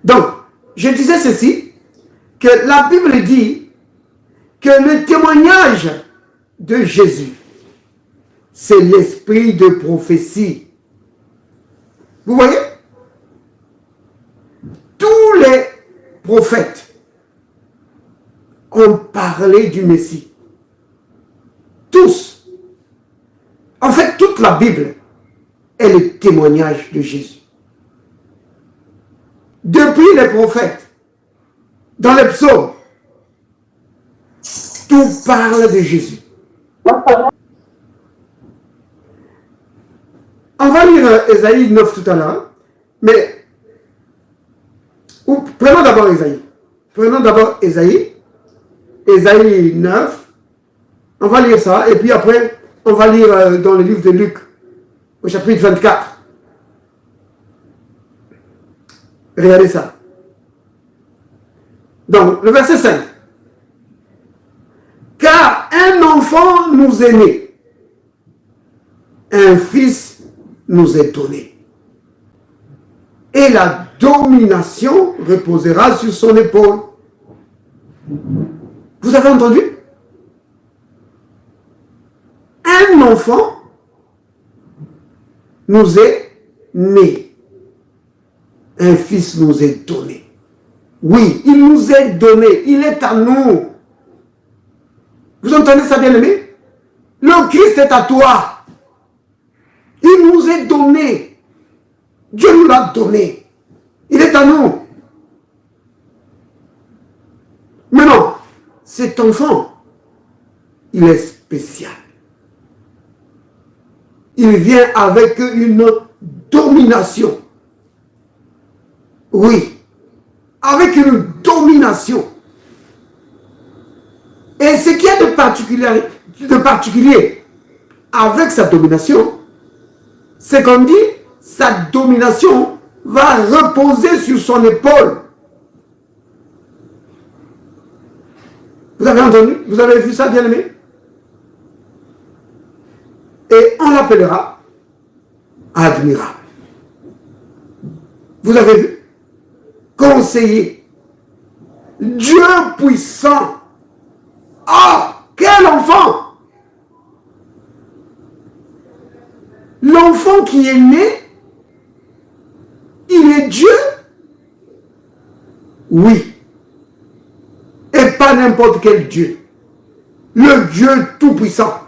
Donc, je disais ceci, que la Bible dit que le témoignage de Jésus, c'est l'esprit de prophétie. Vous voyez? Tous les prophètes ont parlé du Messie. Tous. En fait, toute la Bible est le témoignage de Jésus. Depuis les prophètes, dans les psaumes, tout parle de Jésus. On va lire Ésaïe 9 tout à l'heure, mais prenons d'abord Ésaïe. Prenons d'abord Ésaïe 9. On va lire ça, et puis après, on va lire dans le livre de Luc, au chapitre 24. Regardez ça. Donc, le verset 5. Car un enfant nous est né, un fils nous est donné, et la domination reposera sur son épaule. Vous avez entendu? Un enfant nous est né, un fils nous est donné. Oui, il nous est donné, il est à nous. Vous entendez ça, bien-aimé? Le Christ est à toi. Il nous est donné. Dieu nous l'a donné. Il est à nous. Maintenant, cet enfant, il est spécial. Il vient avec une domination. Oui, avec une domination. Et ce qui est de particulier avec sa domination, c'est qu'on dit, sa domination va reposer sur son épaule. Vous avez entendu? Vous avez vu ça, bien-aimé? Et on l'appellera admirable. Vous avez vu? Conseiller. Dieu puissant. Oh, quel enfant! L'enfant qui est né, il est Dieu? Oui. Et pas n'importe quel Dieu. Le Dieu tout-puissant.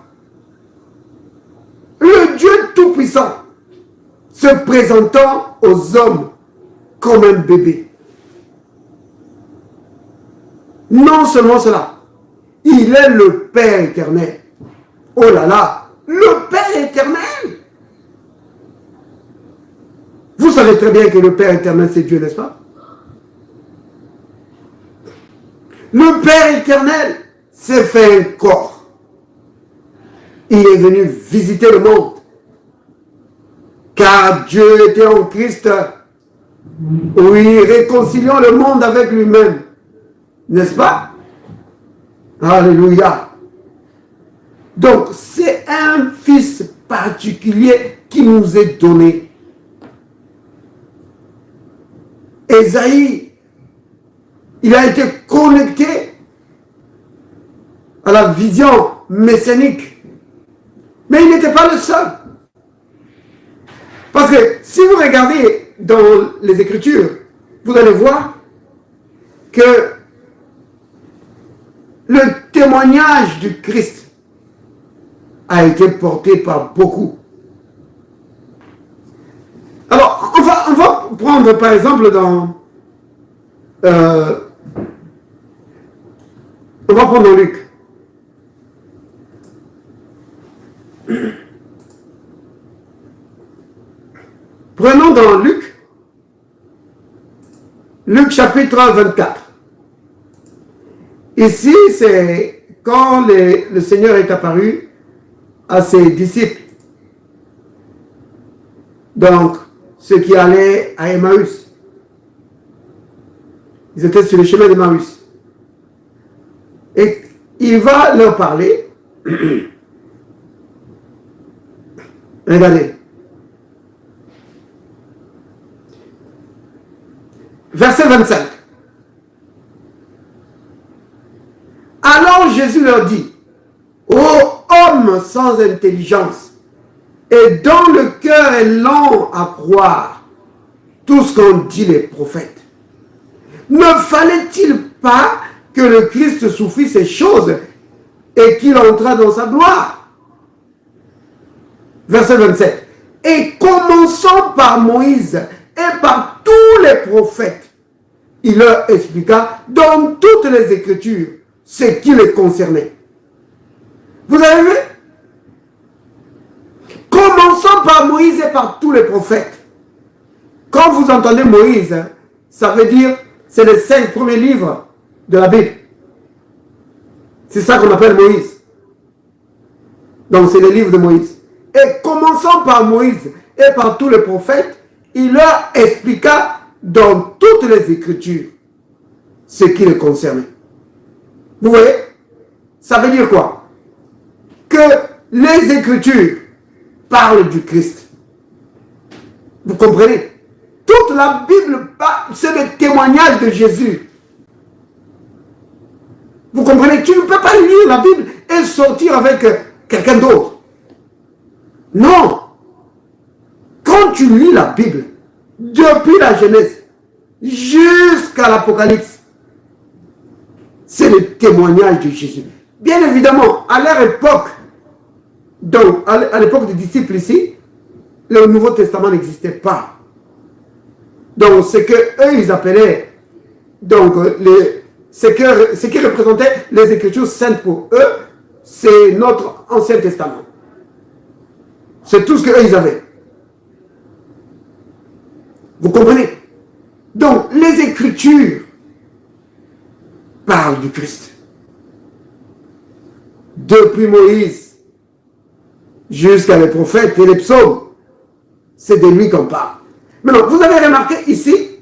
Le Dieu tout-puissant se présentant aux hommes comme un bébé. Non seulement cela, il est le Père éternel. Oh là là, le Père éternel. Vous savez très bien que le Père éternel, c'est Dieu, n'est-ce pas? Le Père éternel s'est fait un corps. Il est venu visiter le monde. Car Dieu était en Christ. Oui, réconciliant le monde avec lui-même. N'est-ce pas? Alléluia. Donc, c'est un fils particulier qui nous est donné. Ésaïe, il a été connecté à la vision messianique. Mais il n'était pas le seul. Parce que si vous regardez dans les Écritures, vous allez voir que le témoignage du Christ a été porté par beaucoup. Alors, on va prendre par exemple dans... on va prendre Luc. Prenons dans Luc chapitre 24. Ici, c'est quand le Seigneur est apparu à ses disciples. Donc, ceux qui allaient à Emmaüs. Ils étaient sur le chemin d'Emmaüs. Et il va leur parler. Regardez. Verset 25. Alors Jésus leur dit, ô homme sans intelligence, et dont le cœur est lent à croire tout ce qu'ont dit les prophètes, ne fallait-il pas que le Christ souffrit ces choses et qu'il entra dans sa gloire? Verset 27. Et commençant par Moïse et par tous les prophètes, il leur expliqua dans toutes les Écritures ce qui les concernait. Vous avez vu? Commençons par Moïse et par tous les prophètes. Quand vous entendez Moïse, ça veut dire c'est les 5 premiers livres de la Bible. C'est ça qu'on appelle Moïse. Donc c'est les livres de Moïse. Et commençons par Moïse et par tous les prophètes, il leur expliqua dans toutes les Écritures ce qui les concernait. Vous voyez? Ça veut dire quoi? Que les Écritures parlent du Christ. Vous comprenez? Toute la Bible, c'est le témoignage de Jésus. Vous comprenez? Tu ne peux pas lire la Bible et sortir avec quelqu'un d'autre. Non. Quand tu lis la Bible, depuis la Genèse jusqu'à l'Apocalypse, c'est le témoignage de Jésus. Bien évidemment, à leur époque, donc à l'époque des disciples ici, le Nouveau Testament n'existait pas. Donc ce que eux ils appelaient, donc ce qui représentait les Écritures saintes pour eux, c'est notre Ancien Testament. C'est tout ce qu'eux ils avaient. Vous comprenez? Donc les Écritures parlent du Christ. Depuis Moïse jusqu'à les prophètes et les psaumes, c'est de lui qu'on parle. Maintenant, vous avez remarqué ici,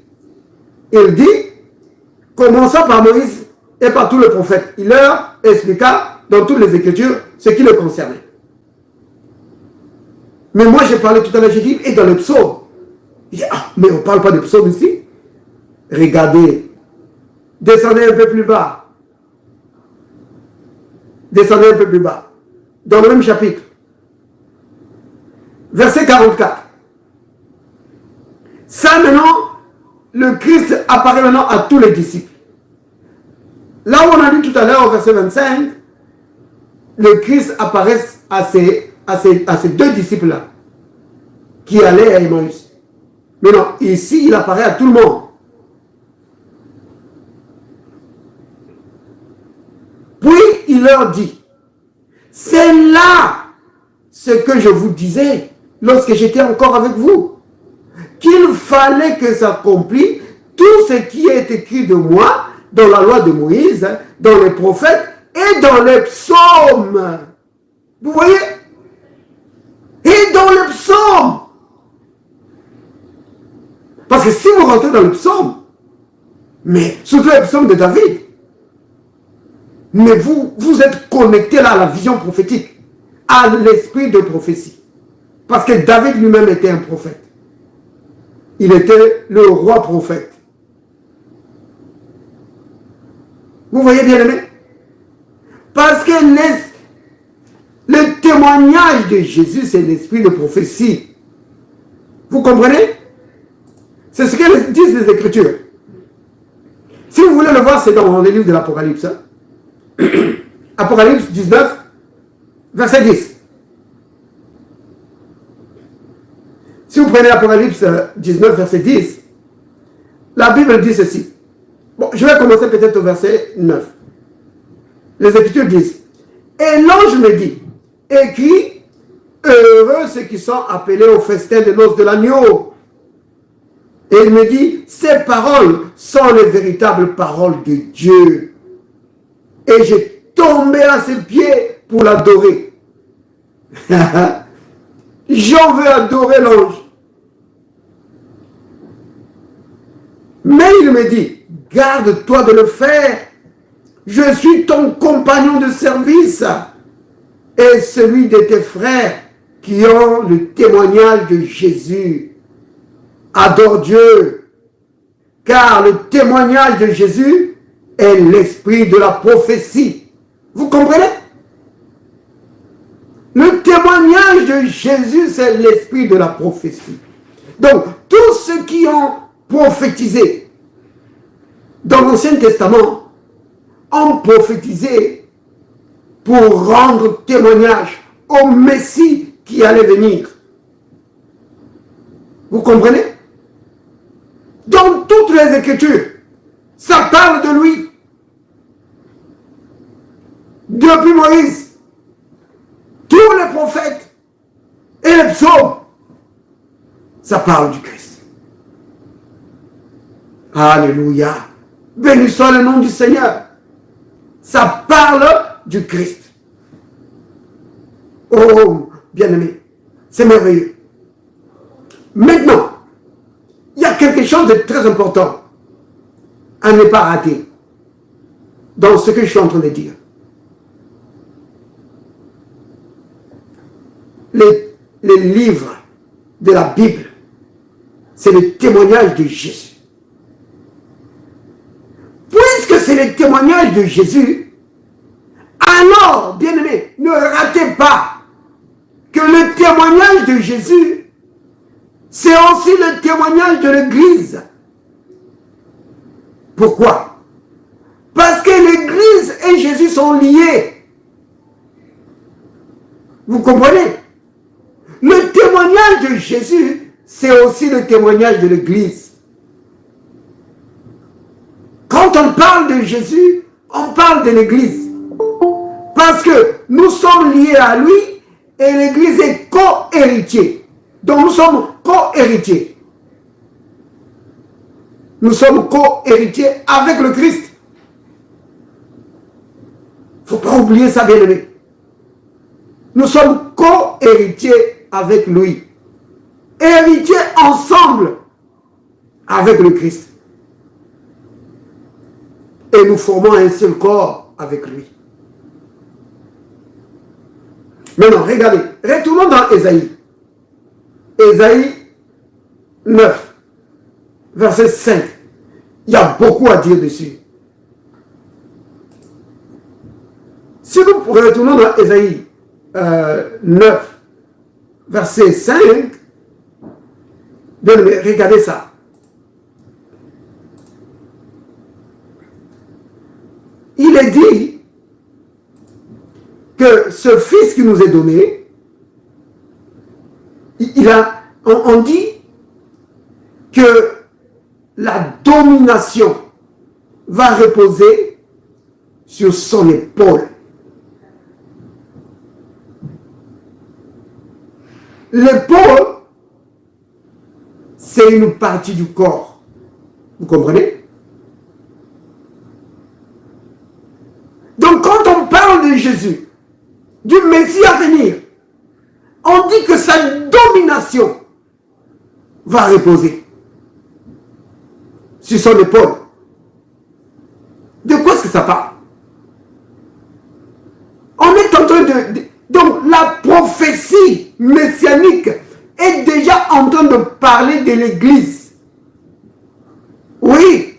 il dit, commençant par Moïse et par tous les prophètes, il leur expliqua dans toutes les Écritures ce qui le concernait. Mais moi, j'ai parlé tout à l'heure, j'ai dit, et dans les psaumes. Il dit, ah, mais on ne parle pas des psaumes ici. Regardez, descendez un peu plus bas. Descendez un peu plus bas. Dans le même chapitre. Verset 44. Ça maintenant, le Christ apparaît maintenant à tous les disciples. Là où on a dit tout à l'heure au verset 25, le Christ apparaît à ces deux disciples-là qui allaient à Emmaüs. Mais non, ici il apparaît à tout le monde. Puis il leur dit, c'est là ce que je vous disais lorsque j'étais encore avec vous, qu'il fallait que s'accomplisse tout ce qui est écrit de moi dans la loi de Moïse, dans les prophètes et dans les psaumes. Vous voyez? Et dans les psaumes. Parce que si vous rentrez dans les psaumes, mais surtout les psaumes de David, mais vous êtes connecté là à la vision prophétique, à l'esprit de prophétie. Parce que David lui-même était un prophète. Il était le roi prophète. Vous voyez bien aimé? Parce que le témoignage de Jésus, c'est l'esprit de prophétie. Vous comprenez? C'est ce que disent les Écritures. Si vous voulez le voir, c'est dans le livre de l'Apocalypse. Hein? Apocalypse 19, verset 10. Si vous prenez Apocalypse 19, verset 10, la Bible dit ceci. Bon, je vais commencer peut-être au verset 9. Les Écritures disent, et l'ange me dit, écris, heureux ceux qui sont appelés au festin de noces de l'agneau. Et il me dit, ces paroles sont les véritables paroles de Dieu. Et j'ai tombé à ses pieds pour l'adorer. J'en veux adorer l'ange. Mais il me dit, garde-toi de le faire. Je suis ton compagnon de service et celui de tes frères qui ont le témoignage de Jésus. Adore Dieu, car le témoignage de Jésus est l'esprit de la prophétie. Vous comprenez? Le témoignage de Jésus, c'est l'esprit de la prophétie. Donc, tous ceux qui ont prophétisé dans l'Ancien Testament ont prophétisé pour rendre témoignage au Messie qui allait venir. Vous comprenez? Dans toutes les Écritures, ça parle de lui. Depuis Moïse, tous les prophètes et les psaumes, ça parle du Christ. Alléluia. Béni soit le nom du Seigneur. Ça parle du Christ. Oh, bien-aimé, c'est merveilleux. Maintenant, il y a quelque chose de très important à ne pas rater dans ce que je suis en train de dire. Les livres de la Bible, c'est le témoignage de Jésus. Puisque c'est le témoignage de Jésus, alors, bien-aimés, ne ratez pas que le témoignage de Jésus, c'est aussi le témoignage de l'Église. Pourquoi? Parce que l'Église et Jésus sont liés. Vous comprenez? Le témoignage de Jésus, c'est aussi le témoignage de l'Église. Quand on parle de Jésus, on parle de l'Église. Parce que nous sommes liés à lui et l'Église est co-héritier. Donc nous sommes co-héritiers. Nous sommes co-héritiers avec le Christ. Il ne faut pas oublier ça, bien-aimé. Nous sommes co-héritiers avec lui. Héritiers ensemble avec le Christ. Et nous formons un seul corps avec lui. Maintenant, regardez. Retournons dans Ésaïe. Ésaïe 9, verset 5. Il y a beaucoup à dire dessus. Si nous retournons dans Ésaïe 9, verset 5, bien, regardez ça. Il est dit que ce fils qui nous est donné, on dit que la domination va reposer sur son épaule. L'épaule, c'est une partie du corps. Vous comprenez? Donc quand on parle de Jésus, du Messie à venir, on dit que sa domination va reposer sur son épaule. De quoi est-ce que ça parle? On est en train de... Donc la prophétie messianique est déjà en train de parler de l'Église. Oui.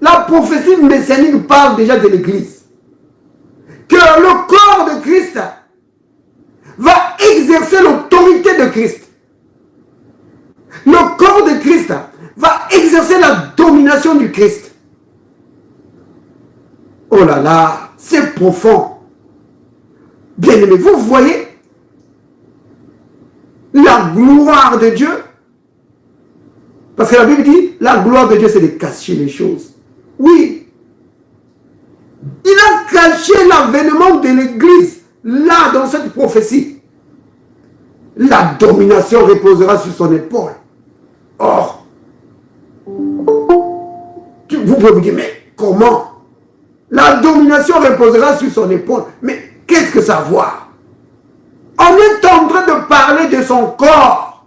La prophétie messianique parle déjà de l'Église. Que le corps de Christ va exercer l'autorité de Christ. Le corps de Christ va exercer la domination du Christ. Oh là là, c'est profond. Bien aimé, vous voyez la gloire de Dieu? Parce que la Bible dit, la gloire de Dieu, c'est de cacher les choses. Oui. Il a caché l'avènement de l'Église, là, dans cette prophétie. La domination reposera sur son épaule. Or, vous pouvez vous dire, mais comment? La domination reposera sur son épaule. Mais qu'est-ce que ça voit? On est en train de parler de son corps.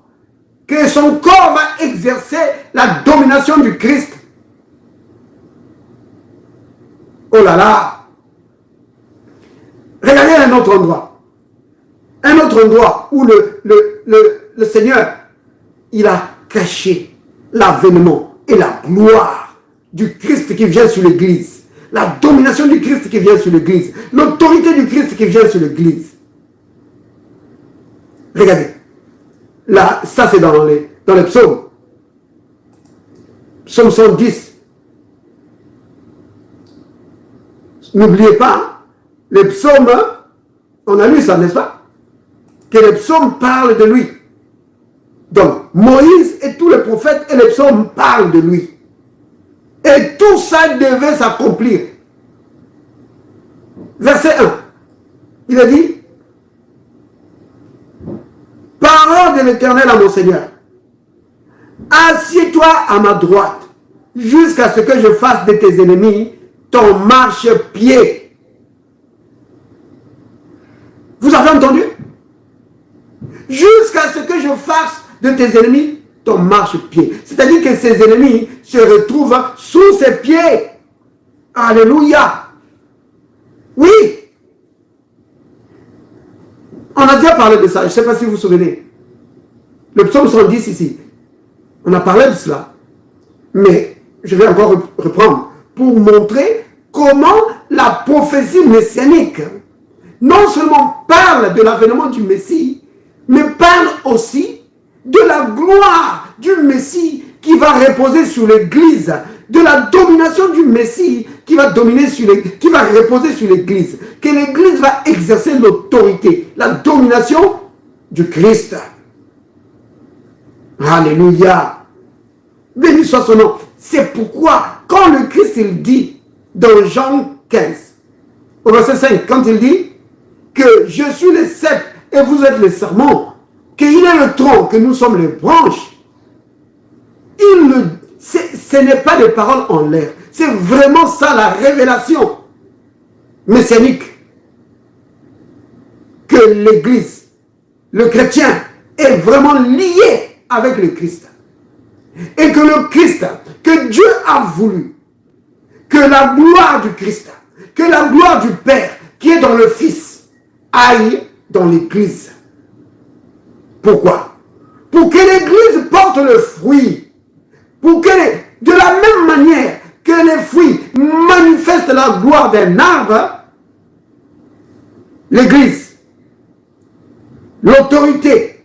Que son corps va exercer la domination du Christ. Oh là là! Regardez un autre endroit. Un autre endroit où le Seigneur, il a cacher l'avènement et la gloire du Christ qui vient sur l'Église. La domination du Christ qui vient sur l'Église. L'autorité du Christ qui vient sur l'Église. Regardez. Là, ça c'est dans les psaumes. Psaume 110. N'oubliez pas, les psaumes, on a lu ça, n'est-ce pas? Que les psaumes parlent de lui. Donc, Moïse et tous les prophètes et les psaumes parlent de lui. Et tout ça devait s'accomplir. Verset 1. Il a dit, parole de l'Éternel à mon Seigneur, assieds-toi à ma droite, jusqu'à ce que je fasse de tes ennemis ton marchepied. Vous avez entendu? Jusqu'à ce que je fasse de tes ennemis ton marchepied. C'est-à-dire que ses ennemis se retrouvent sous ses pieds. Alléluia. Oui. On a déjà parlé de ça. Je ne sais pas si vous vous souvenez. Le psaume 110 ici. On a parlé de cela. Mais je vais encore reprendre pour montrer comment la prophétie messianique non seulement parle de l'avènement du Messie, mais parle aussi de la gloire du Messie qui va reposer sur l'Église, de la domination du Messie qui va reposer sur l'Église, que l'Église va exercer l'autorité, la domination du Christ. Alléluia. Béni soit son nom. C'est pourquoi, quand le Christ il dit dans Jean 15, au verset 5, quand il dit que je suis le cep et vous êtes les serments, qu'il est le tronc, que nous sommes les branches, ce n'est pas des paroles en l'air. C'est vraiment ça la révélation messianique. Que l'Église, le chrétien, est vraiment lié avec le Christ. Et que le Christ, que Dieu a voulu, que la gloire du Christ, que la gloire du Père qui est dans le Fils, aille dans l'Église. Pourquoi? Pour que l'Église porte le fruit. Pour que, de la même manière que les fruits manifestent la gloire d'un arbre, l'Église, l'autorité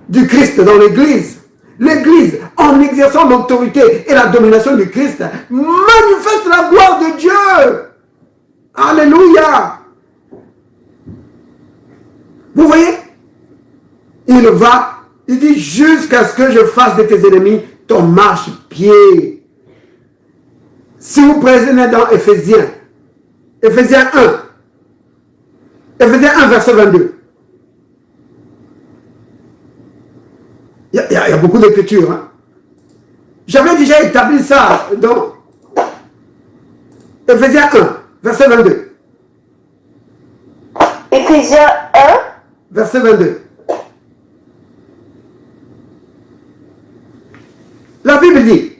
du Christ dans l'Église, l'Église, en exerçant l'autorité et la domination du Christ, manifeste la gloire de Dieu. Alléluia. Vous voyez? Il dit jusqu'à ce que je fasse de tes ennemis ton marchepied. Si vous prenez dans Éphésiens 1, Éphésiens 1, verset 22. Il y a beaucoup d'écritures. Hein. J'avais déjà établi ça dans Éphésiens 1, verset 22. Éphésiens 1, verset 22. La Bible dit,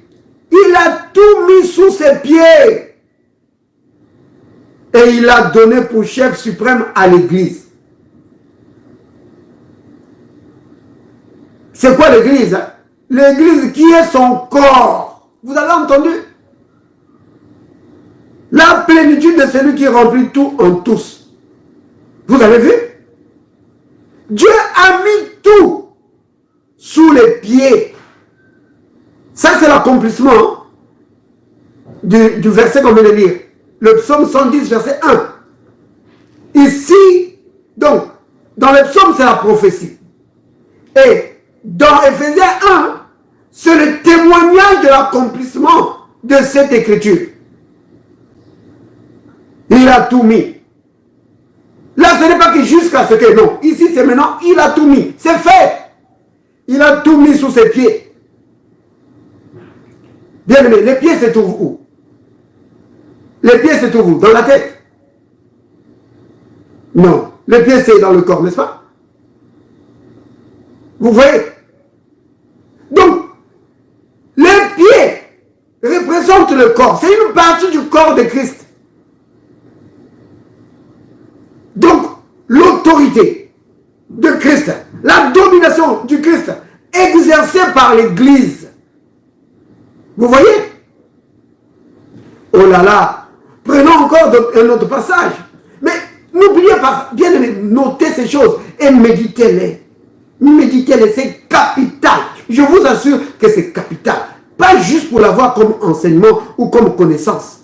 il a tout mis sous ses pieds et il a donné pour chef suprême à l'Église. C'est quoi l'Église? L'Église qui est son corps. Vous avez entendu? La plénitude de celui qui remplit tout en tous. Vous avez vu? Dieu a mis tout sous les pieds. Ça, c'est l'accomplissement du verset qu'on vient de lire. Le psaume 110, verset 1. Ici, donc, dans le psaume, c'est la prophétie. Et dans Éphésiens 1, c'est le témoignage de l'accomplissement de cette écriture. Il a tout mis. Là, ce n'est pas que jusqu'à ce que, non. Ici, c'est maintenant, il a tout mis. C'est fait. Il a tout mis sous ses pieds. Bien aimé, les pieds se trouvent où? Les pieds se trouvent où? Dans la tête? Non. Les pieds, c'est dans le corps, n'est-ce pas? Vous voyez? Donc, les pieds représentent le corps. C'est une partie du corps de Christ. l'autorité de Christ, la domination du Christ exercée exercé par l'Église. Vous voyez? Oh là là. Prenons encore un autre passage. Mais n'oubliez pas, bien aimé, notez ces choses et méditez-les. Méditez-les, c'est capital. Je vous assure que c'est capital. Pas juste pour l'avoir comme enseignement ou comme connaissance.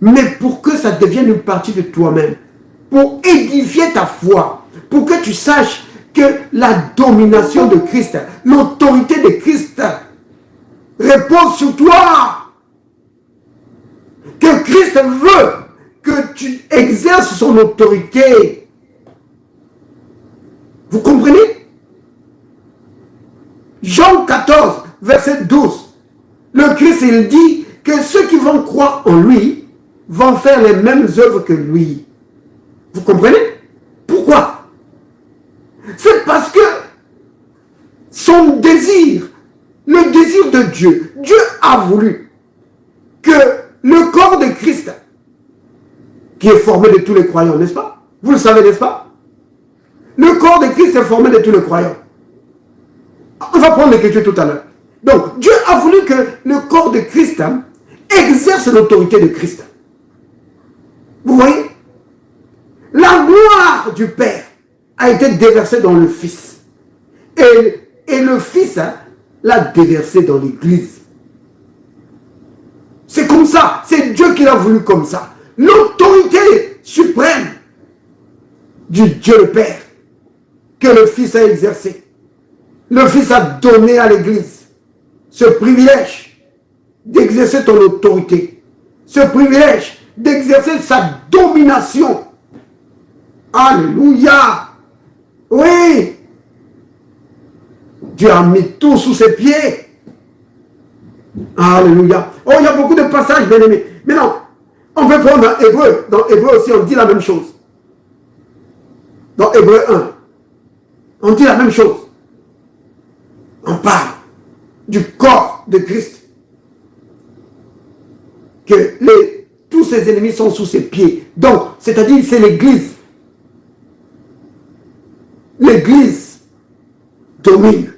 Mais pour que ça devienne une partie de toi-même. Pour édifier ta foi. Pour que tu saches que la domination de Christ, l'autorité de Christ repose sur toi. Que Christ veut que tu exerces son autorité. Vous comprenez? Jean 14, verset 12. Le Christ, il dit que ceux qui vont croire en lui vont faire les mêmes œuvres que lui. Vous comprenez? Pourquoi? C'est parce que son désir, le désir de Dieu, Dieu a voulu que le corps de Christ, qui est formé de tous les croyants, n'est-ce pas? Vous le savez, n'est-ce pas? Le corps de Christ est formé de tous les croyants. On va prendre l'écriture tout à l'heure. Donc, Dieu a voulu que le corps de Christ exerce l'autorité de Christ. Vous voyez? La gloire du Père a été déversée dans le Fils. Et le Fils l'a déversée dans l'Église. C'est comme ça. C'est Dieu qui l'a voulu comme ça. L'autorité suprême du Dieu le Père que le Fils a exercé. Le Fils a donné à l'Église ce privilège d'exercer ton autorité. Ce privilège d'exercer sa domination. Alléluia. Oui. Dieu a mis tout sous ses pieds. Alléluia. Oh, il y a beaucoup de passages, bien aimés. Maintenant, on peut prendre dans Hébreu. Dans Hébreu aussi, on dit la même chose. Dans Hébreu 1, on dit la même chose. On parle du corps de Christ. Que tous ses ennemis sont sous ses pieds. Donc, c'est-à-dire, c'est l'Église. L'Église domine.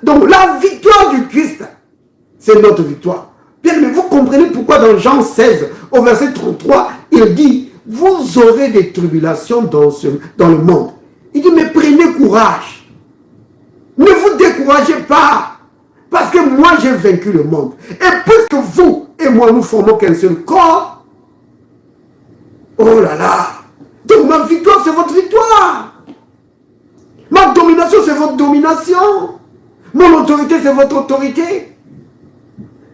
Donc, la victoire du Christ, c'est notre victoire. Bien, mais vous comprenez pourquoi dans Jean 16, au verset 33, il dit, vous aurez des tribulations dans le monde. Il dit, mais prenez courage. Ne vous découragez pas. Parce que moi, j'ai vaincu le monde. Et puisque vous et moi, nous formons qu'un seul corps, oh là là. Donc ma victoire, c'est votre victoire. Ma domination, c'est votre domination. Mon autorité, c'est votre autorité.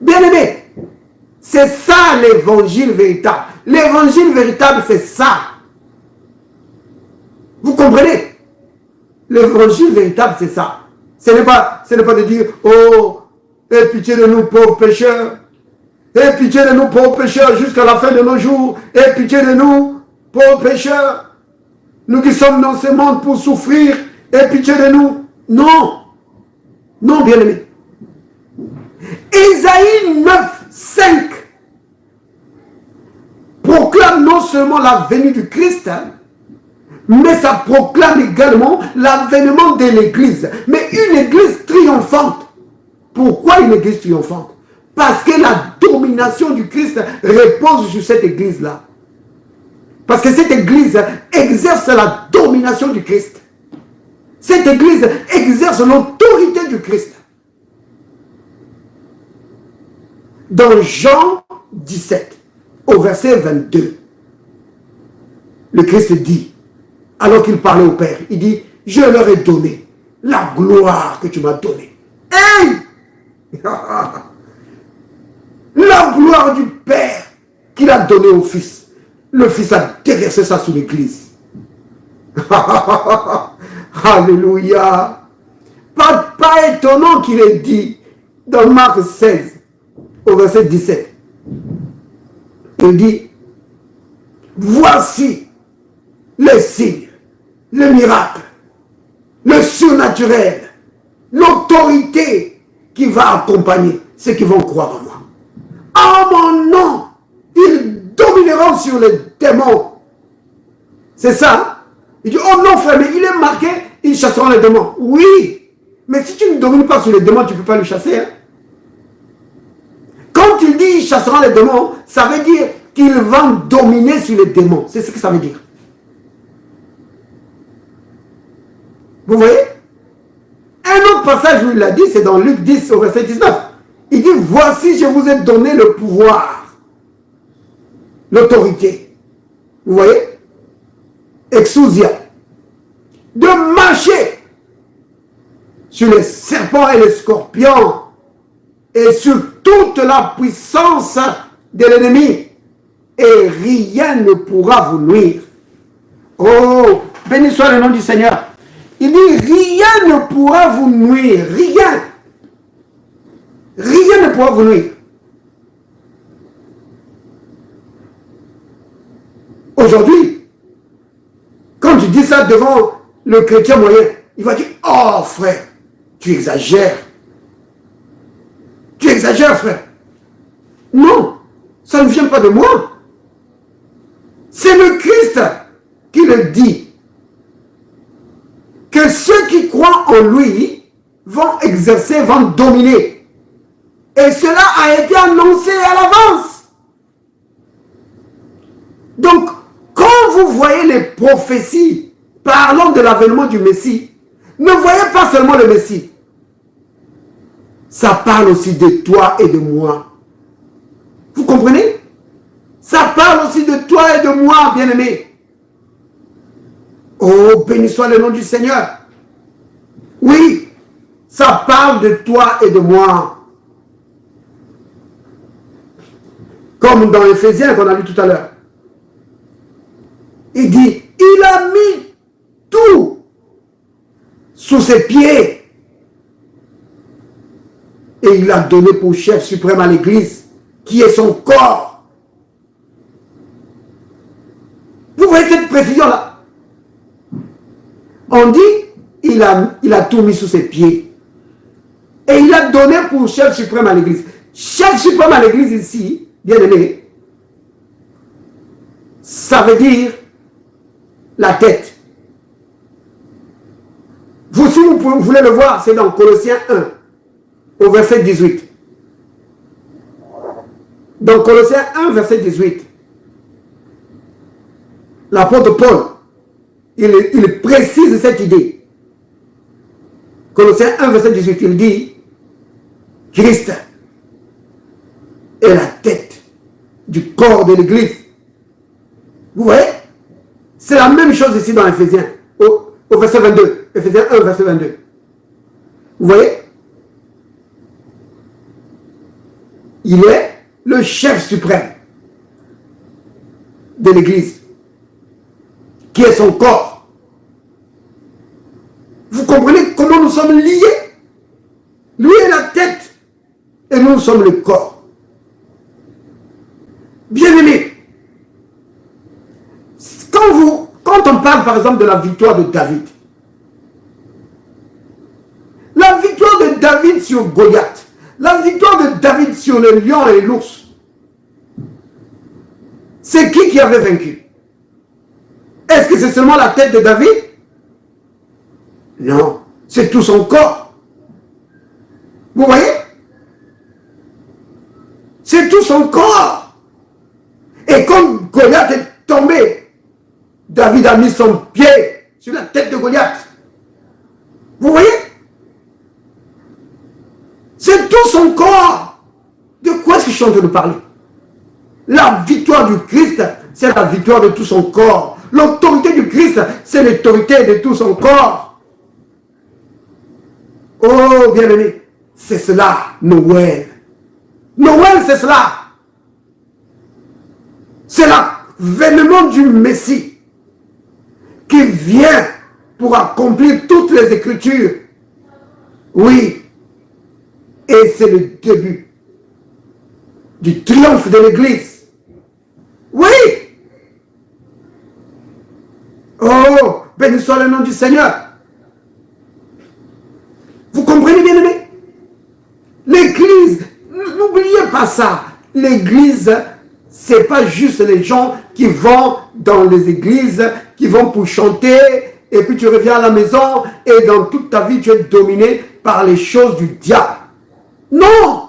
Bien-aimé, c'est ça l'évangile véritable. L'évangile véritable, c'est ça. Vous comprenez? L'évangile véritable, c'est ça. Ce n'est pas de dire, oh, aie pitié de nous pauvres pécheurs. Aie pitié de nous pauvres pécheurs jusqu'à la fin de nos jours. Aie pitié de nous pauvres pécheurs. Nous qui sommes dans ce monde pour souffrir. Aie pitié de nous. Non. Non, bien-aimé. Ésaïe 9, 5 proclame non seulement la venue du Christ, mais ça proclame également l'avènement de l'Église. Mais une Église triomphante. Pourquoi une Église triomphante? Parce que la domination du Christ repose sur cette Église-là. Parce que cette Église exerce la domination du Christ. Cette Église exerce l'autorité du Christ. Dans Jean 17, au verset 22, le Christ dit, alors qu'il parlait au Père, il dit, je leur ai donné la gloire que tu m'as donnée. Hey! La gloire du Père qu'il a donnée au Fils. Le Fils a déversé ça sur l'Église. Alléluia. Pas étonnant qu'il ait dit dans Marc 16, au verset 17. Il dit, voici les signes, le miracle, le surnaturel, l'autorité qui va accompagner ceux qui vont croire en moi. En mon nom, ils domineront sur les démons. C'est ça. Il dit, oh non frère, mais il est marqué, ils chasseront les démons. Oui, mais si tu ne domines pas sur les démons, tu ne peux pas les chasser. Hein? Quand il dit ils chasseront les démons, ça veut dire qu'ils vont dominer sur les démons. C'est ce que ça veut dire. Vous voyez? Un autre passage où il l'a dit, c'est dans Luc 10 au verset 19. Il dit, voici, je vous ai donné le pouvoir, l'autorité. Vous voyez? Exousia. De marcher sur les serpents et les scorpions et sur toute la puissance de l'ennemi. Et rien ne pourra vous nuire. Oh, béni soit le nom du Seigneur. Il dit, rien ne pourra vous nuire. Rien. Rien ne pourra vous nuire. Aujourd'hui, quand tu dis ça devant le chrétien moyen, il va dire, oh frère, tu exagères. Tu exagères, frère. Non, ça ne vient pas de moi. C'est le Christ qui le dit. Que ceux qui croient en lui vont exercer, vont dominer. Et cela a été annoncé à l'avance. Donc, quand vous voyez les prophéties parlant de l'avènement du Messie, ne voyez pas seulement le Messie. Ça parle aussi de toi et de moi. Vous comprenez? Ça parle aussi de toi et de moi, bien-aimé. Oh, béni soit le nom du Seigneur. Oui, ça parle de toi et de moi. Comme dans Éphésiens qu'on a lu tout à l'heure. Il dit, il a mis tout sous ses pieds. Et il a donné pour chef suprême à l'Église, qui est son corps. Vous voyez cette précision-là? On dit, il a tout mis sous ses pieds. Et il a donné pour chef suprême à l'Église. Chef suprême à l'Église ici, bien aimé, ça veut dire la tête. Vous, si vous voulez le voir, c'est dans Colossiens 1, au verset 18. Dans Colossiens 1, verset 18, l'apôtre Paul, il précise cette idée. Colossiens 1, verset 18, il dit, Christ est la tête du corps de l'Église. Vous voyez? C'est la même chose ici dans Éphésiens, au verset 22. Éphésiens 1, verset 22. Vous voyez? Il est le chef suprême de l'Église, qui est son corps. Vous comprenez comment nous sommes liés? Lui est la tête et nous sommes le corps. Bien-aimés, quand on parle par exemple de la victoire de David, la victoire de David sur Goliath, la victoire de David sur le lion et l'ours, c'est qui avait vaincu? Est-ce que c'est seulement la tête de David? Non, c'est tout son corps. Vous voyez? C'est tout son corps. Et quand Goliath est tombé, David a mis son pied sur la tête de Goliath. Vous voyez? C'est tout son corps. De quoi est-ce que je suis en train de parler? La victoire du Christ, c'est la victoire de tout son corps. L'autorité du Christ, c'est l'autorité de tout son corps. Oh, bien-aimé, c'est cela, Noël. Noël, c'est cela. C'est l'avènement du Messie qui vient pour accomplir toutes les Écritures. Oui. Et c'est le début du triomphe de l'Église. Oui. Oh, béni soit le nom du Seigneur. Vous comprenez, bien aimé? L'Église, n'oubliez pas ça. L'Église, c'est pas juste les gens qui vont dans les églises, qui vont pour chanter et puis tu reviens à la maison et dans toute ta vie tu es dominé par les choses du diable. Non!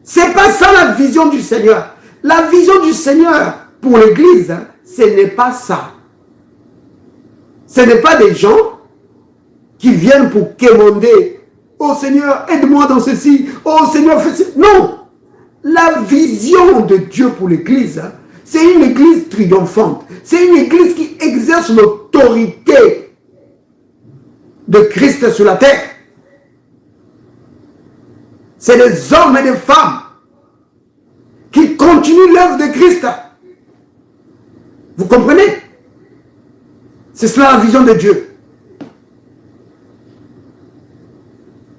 C'est pas ça la vision du Seigneur. La vision du Seigneur pour l'Église, ce n'est pas ça. Ce n'est pas des gens qui viennent pour quémander. Oh Seigneur, aide-moi dans ceci. Oh Seigneur, fais ceci. Non! La vision de Dieu pour l'Église, c'est une Église triomphante. C'est une Église qui exerce l'autorité de Christ sur la terre. C'est des hommes et des femmes qui continuent l'œuvre de Christ. Vous comprenez? C'est cela la vision de Dieu.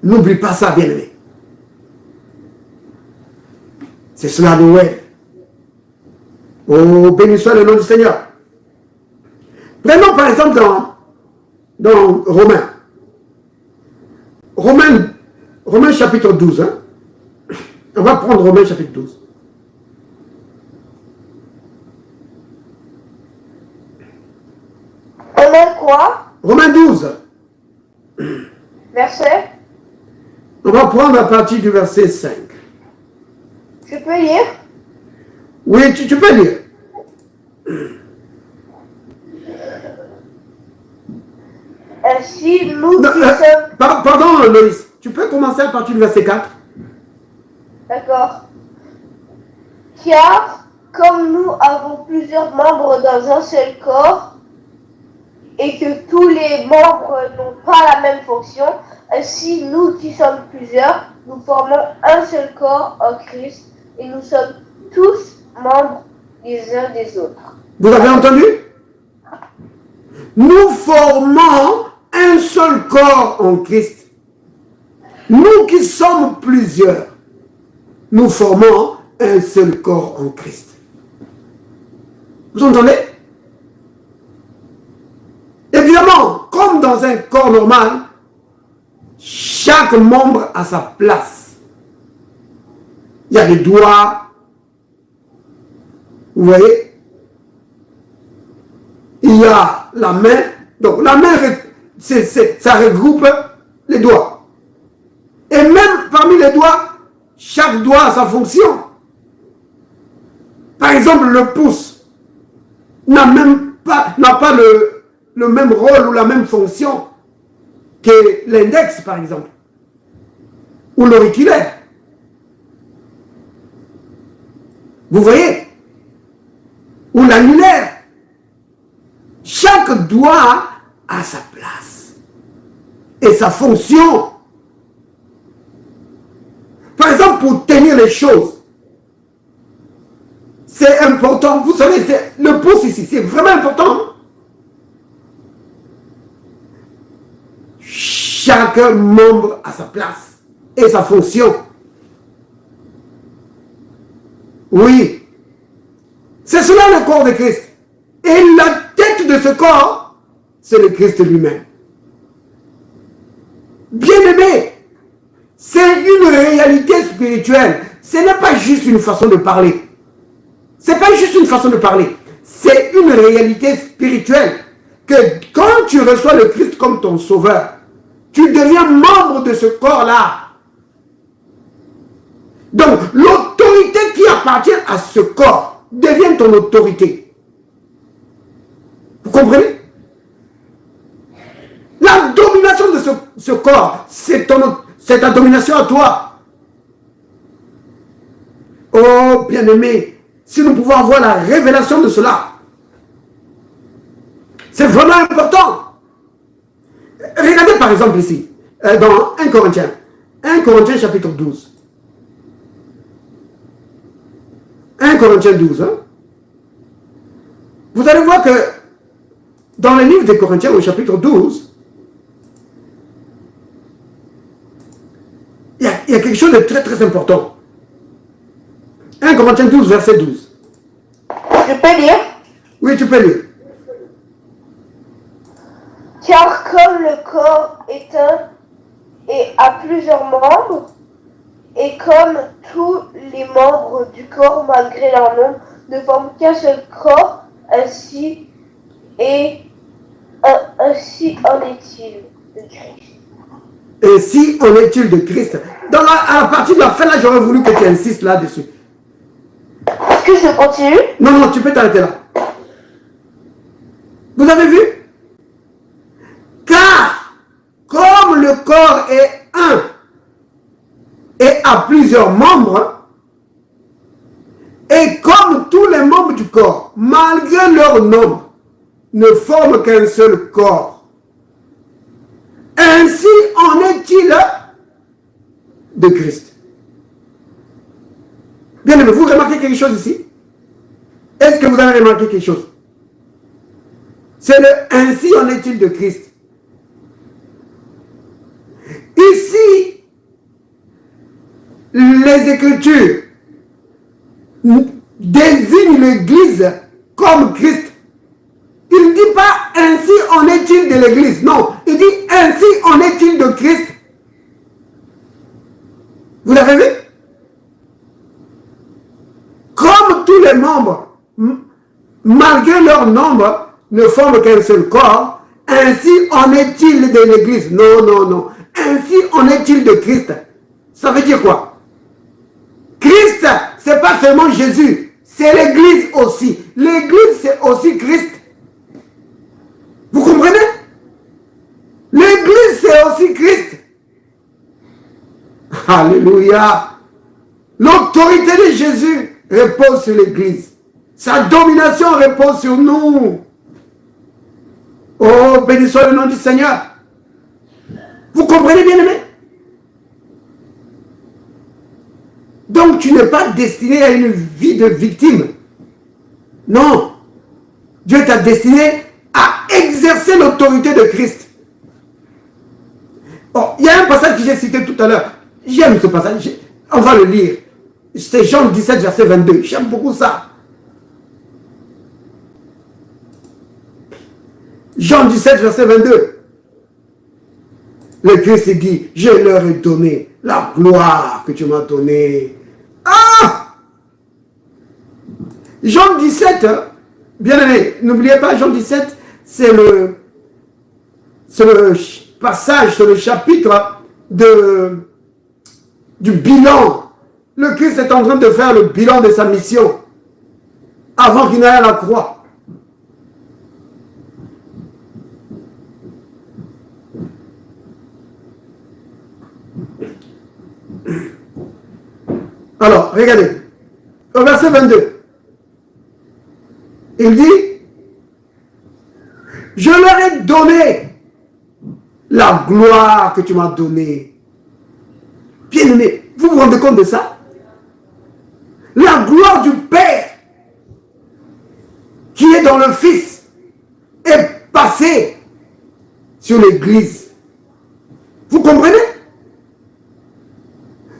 N'oublie pas ça, bien-aimé. C'est cela Noël. Oh, béni soit le nom du Seigneur. Prenons par exemple dans Romains. Romains chapitre 12. Hein? On va prendre Romains chapitre 12. Romains quoi? Romains 12. Verset? On va prendre à partir du verset 5. Je peux lire? Oui, tu peux lire. Ainsi, nous Non, qui sommes... pardon, Loïs. Tu peux commencer à partir du verset 4. D'accord. Car, comme nous avons plusieurs membres dans un seul corps, et que tous les membres n'ont pas la même fonction, ainsi, nous qui sommes plusieurs, nous formons un seul corps en Christ, et nous sommes tous membres les uns des autres. Vous avez entendu? Nous formons un seul corps en Christ. Nous qui sommes plusieurs, nous formons un seul corps en Christ. Vous entendez? Évidemment, comme dans un corps normal, chaque membre a sa place. Il y a les doigts, vous voyez? Il y a la main. Donc la main, ça regroupe les doigts. Et même parmi les doigts, chaque doigt a sa fonction. Par exemple, le pouce n'a pas le même rôle ou la même fonction que l'index, par exemple, ou l'auriculaire. Vous voyez? Ou l'annulaire. Chaque doigt a sa place et sa fonction. Par exemple, pour tenir les choses, c'est important. Vous savez, le pouce ici, c'est vraiment important. Chaque membre a sa place et sa fonction. Oui. C'est cela le corps de Christ. Et la tête de ce corps, c'est le Christ lui-même. Bien-aimé, c'est une réalité spirituelle. Ce n'est pas juste une façon de parler. Ce n'est pas juste une façon de parler. C'est une réalité spirituelle. Que quand tu reçois le Christ comme ton sauveur, tu deviens membre de ce corps-là. Donc, l'autorité qui appartient à ce corps devient ton autorité. Vous comprenez? La domination de ce corps, c'est ta domination à toi. Oh, bien-aimé, si nous pouvons avoir la révélation de cela, c'est vraiment important. Regardez par exemple ici, dans 1 Corinthiens. 1 Corinthiens chapitre 12. 1 Corinthiens 12. Hein? Vous allez voir que dans le livre des Corinthiens au chapitre 12, il y a quelque chose de très très important. 1 Corinthiens 12, verset 12. Je peux lire? Oui, tu peux lire. Car comme le corps est un et a plusieurs membres, et comme tous les membres du corps, malgré leur nombre, ne forment qu'un seul corps, ainsi est Ainsi en est-il de Christ. Ainsi en est-il de Christ. À la partie de la fin, là, j'aurais voulu que tu insistes là-dessus. Est-ce que je continue? Non, non, tu peux t'arrêter là. Vous avez vu? Car, comme le corps est un et a plusieurs membres, et comme tous les membres du corps, malgré leur nombre, ne forment qu'un seul corps, ainsi en est-il de Christ. Bien aimé, vous remarquez quelque chose ici? Est-ce que vous avez remarqué quelque chose? C'est le ainsi en est-il de Christ. Ici, les Écritures désignent l'Église comme Christ. Il ne dit pas ainsi en est-il de l'Église. Non, il dit ainsi en est-il de Christ. Vous l'avez vu? Comme tous les membres, malgré leur nombre, ne forment qu'un seul corps, ainsi en est-il de l'Église. Non, non, non. Ainsi en est-il de Christ. Ça veut dire quoi? Christ, c'est pas seulement Jésus, c'est l'Église aussi. L'Église, c'est aussi Christ. Vous comprenez? L'Église, c'est aussi Christ. Alléluia. L'autorité de Jésus repose sur l'Église. Sa domination repose sur nous. Oh, béni soit le nom du Seigneur. Vous comprenez, bien aimé? Donc, tu n'es pas destiné à une vie de victime. Non. Dieu t'a destiné à exercer l'autorité de Christ. Oh, il y a un passage que j'ai cité tout à l'heure. J'aime ce passage. On va le lire. C'est Jean 17, verset 22. J'aime beaucoup ça. Jean 17, verset 22. Le Christ dit, je leur ai donné la gloire que tu m'as donnée. Ah! Jean 17, bien aimé, n'oubliez pas, Jean 17, c'est le passage, c'est le chapitre du bilan. Le Christ est en train de faire le bilan de sa mission avant qu'il n'aille à la croix. Alors, regardez, au verset 22, il dit, je leur ai donné la gloire que tu m'as donnée. Bien aimé, vous vous rendez compte de ça? La gloire du Père qui est dans le Fils est passée sur l'Église. Vous comprenez?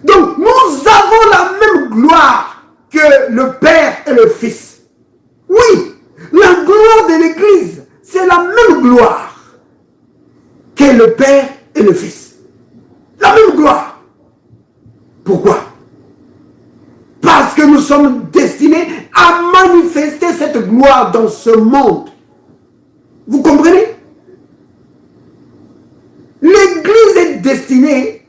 Donc, nous avons la même gloire que le Père et le Fils. Oui, la gloire de l'Église, c'est la même gloire que le Père et le Fils. La même gloire. Pourquoi? Parce que nous sommes destinés à manifester cette gloire dans ce monde. Vous comprenez? L'Église est destinée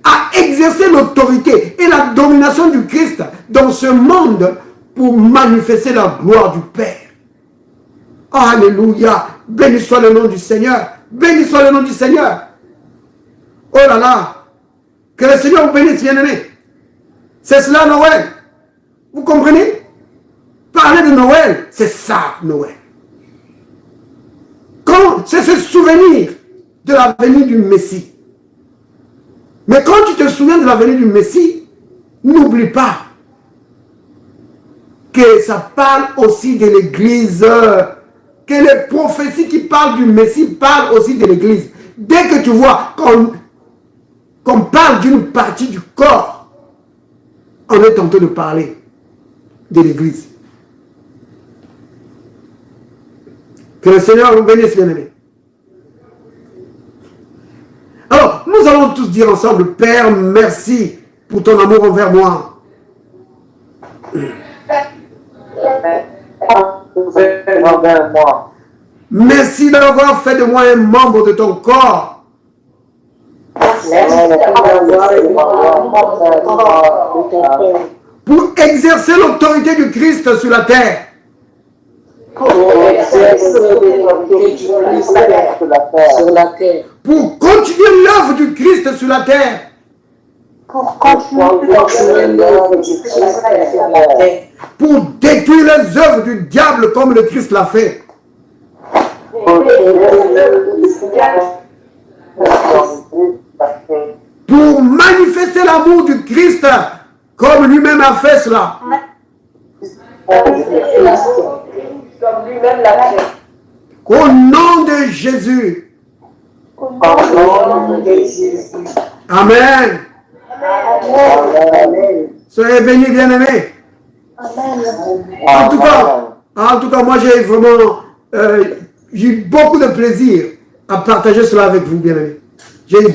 à exercer l'autorité et la domination du Christ dans ce monde pour manifester la gloire du Père. Alléluia. Béni soit le nom du Seigneur. Béni soit le nom du Seigneur. Oh là là. Que le Seigneur vous bénisse, bien-aimés. C'est cela Noël. Vous comprenez? Parler de Noël, c'est ça Noël. C'est se souvenir de la venue du Messie. Mais quand tu te souviens de la venue du Messie, n'oublie pas que ça parle aussi de l'Église, que les prophéties qui parlent du Messie parlent aussi de l'Église. Dès que tu vois qu'on parle d'une partie du corps, on est en train de parler de l'Église. Que le Seigneur vous bénisse, bien-aimés. Alors, nous allons tous dire ensemble, Père, merci pour ton amour envers moi. Merci d'avoir fait de moi un membre de ton corps. Pour exercer l'autorité du Christ sur la terre. Pour continuer l'œuvre du Christ sur la terre. Pour détruire les œuvres du diable comme le Christ l'a fait. Pour manifester l'amour du Christ comme lui-même a fait cela. Au nom de Jésus. Amen. Soyez bénis, bien-aimés. En tout cas, moi j'ai vraiment eu beaucoup de plaisir à partager cela avec vous, bien-aimés. J'ai